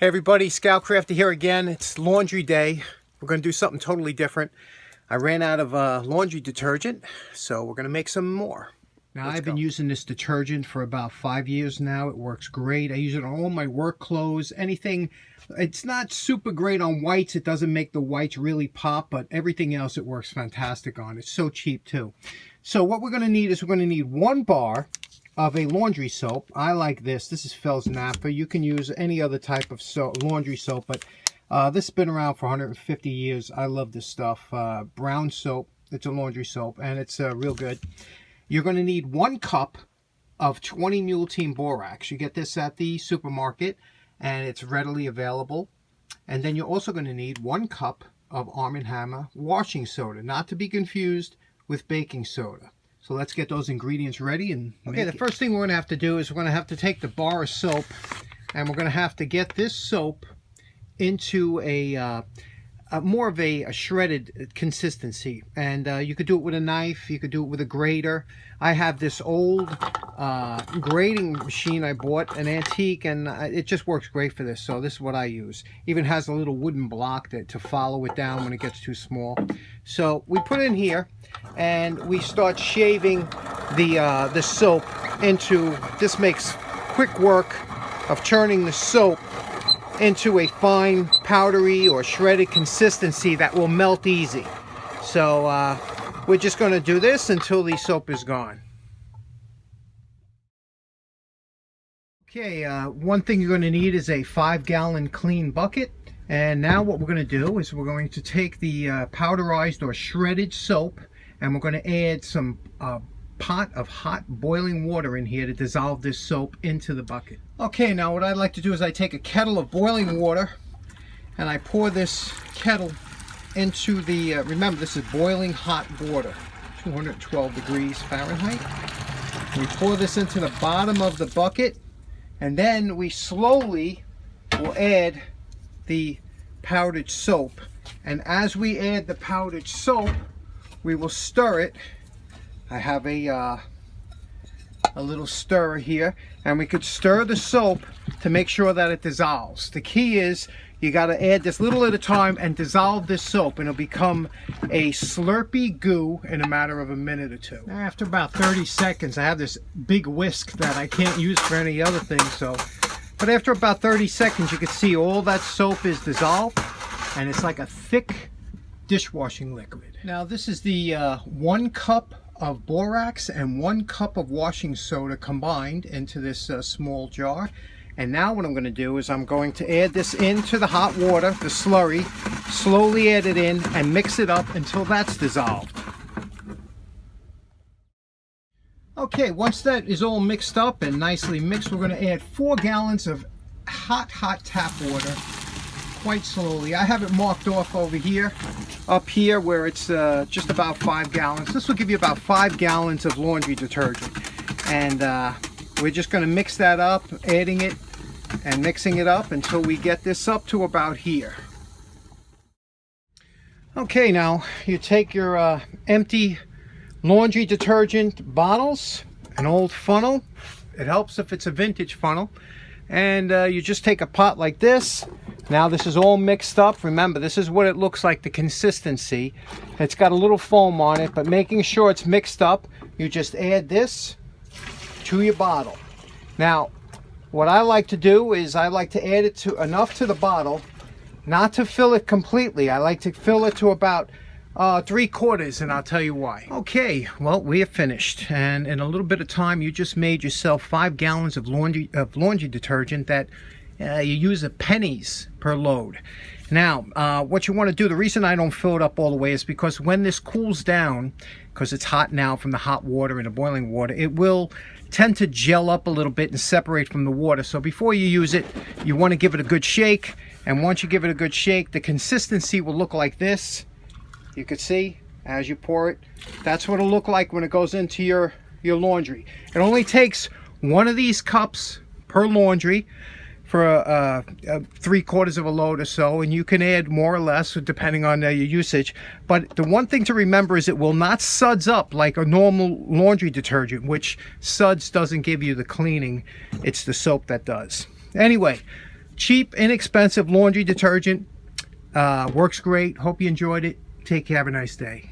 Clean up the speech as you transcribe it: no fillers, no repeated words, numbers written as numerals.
Hey everybody, Scoutcrafter here again. It's laundry day. We're going to do something totally different. I ran out of laundry detergent, so we're going to make some more. Now I've been using this detergent for about 5 years now. It works great. I use it on all my work clothes, anything. It's not super great on whites. It doesn't make the whites really pop, but everything else it works fantastic on. It's so cheap too. So what we're going to need is we're going to need 1 bar of a laundry soap. I like this. This is Fels Nappa. You can use any other type of laundry soap, but this has been around for 150 years. I love this stuff. Brown soap. It's a laundry soap, and it's real good. You're going to need 1 cup of 20 Mule Team Borax. You get this at the supermarket, and it's readily available. And then you're also going to need 1 cup of Arm & Hammer washing soda, not to be confused with baking soda. So let's get those ingredients ready. Okay, the first thing we're going to have to do is we're going to have to take the bar of soap, and we're going to have to get this soap into a more of a shredded consistency. And you could do it with a knife, you could do it with a grater. I have this old grating machine I bought, an antique, and it just works great for this. So this is what I use. Even has a little wooden block to follow it down when it gets too small. So we put it in here, and we start shaving the soap into, this makes quick work of turning the soap into a fine powdery or shredded consistency that will melt easy. So we're just going to do this until the soap is gone. Okay, one thing you're going to need is a 5-gallon clean bucket. And now what we're going to do is we're going to take the powderized or shredded soap, and we're going to add some pot of hot boiling water in here to dissolve this soap into the bucket. Okay, now what I'd like to do is I take a kettle of boiling water, and I pour this kettle into the, remember this is boiling hot water, 212 degrees Fahrenheit. We pour this into the bottom of the bucket, and then we slowly will add the powdered soap. And as we add the powdered soap, we will stir it. I have a little stirrer here, and we could stir the soap to make sure that it dissolves. The key is you got to add this little at a time and dissolve this soap, and it'll become a slurpy goo in a matter of a minute or two. After about 30 seconds, I have this big whisk that I can't use for any other thing, but after about 30 seconds, you can see all that soap is dissolved, and it's like a thick dishwashing liquid. Now this is the 1 cup of borax and 1 cup of washing soda combined into this small jar. And now what I'm going to do is I'm going to add this into the hot water, the slurry, slowly add it in and mix it up until that's dissolved. Okay, once that is all mixed up and nicely mixed, we're going to add 4 gallons of hot tap water quite slowly. I have it marked off over here, up here where it's just about 5 gallons. This will give you about 5 gallons of laundry detergent. And we're just going to mix that up, adding it and mixing it up until we get this up to about here. Okay, now you take your empty laundry detergent bottles, an old funnel. It helps if it's a vintage funnel. And you just take a pot like this. Now this is all mixed up. Remember, this is what it looks like, the consistency. It's got a little foam on it, but making sure it's mixed up, you just add this to your bottle. Now, what I like to do is I like to add it to enough to the bottle, not to fill it completely. I like to fill it to about 3/4, and I'll tell you why. Okay, well, we are finished, and in a little bit of time you just made yourself 5 gallons of laundry detergent that you use at pennies per load. Now what you want to do, the reason I don't fill it up all the way is because when this cools down, because it's hot now from the hot water and the boiling water, it will tend to gel up a little bit and separate from the water. So before you use it, you want to give it a good shake, and once you give it a good shake, the consistency will look like this. You can see as you pour it, that's what it'll look like when it goes into your laundry. It only takes 1 of these cups per laundry for 3/4 of a load or so, and you can add more or less depending on your usage. But the one thing to remember is it will not suds up like a normal laundry detergent, which suds doesn't give you the cleaning. It's the soap that does. Anyway, cheap, inexpensive laundry detergent. Works great. Hope you enjoyed it. Take care. Have a nice day.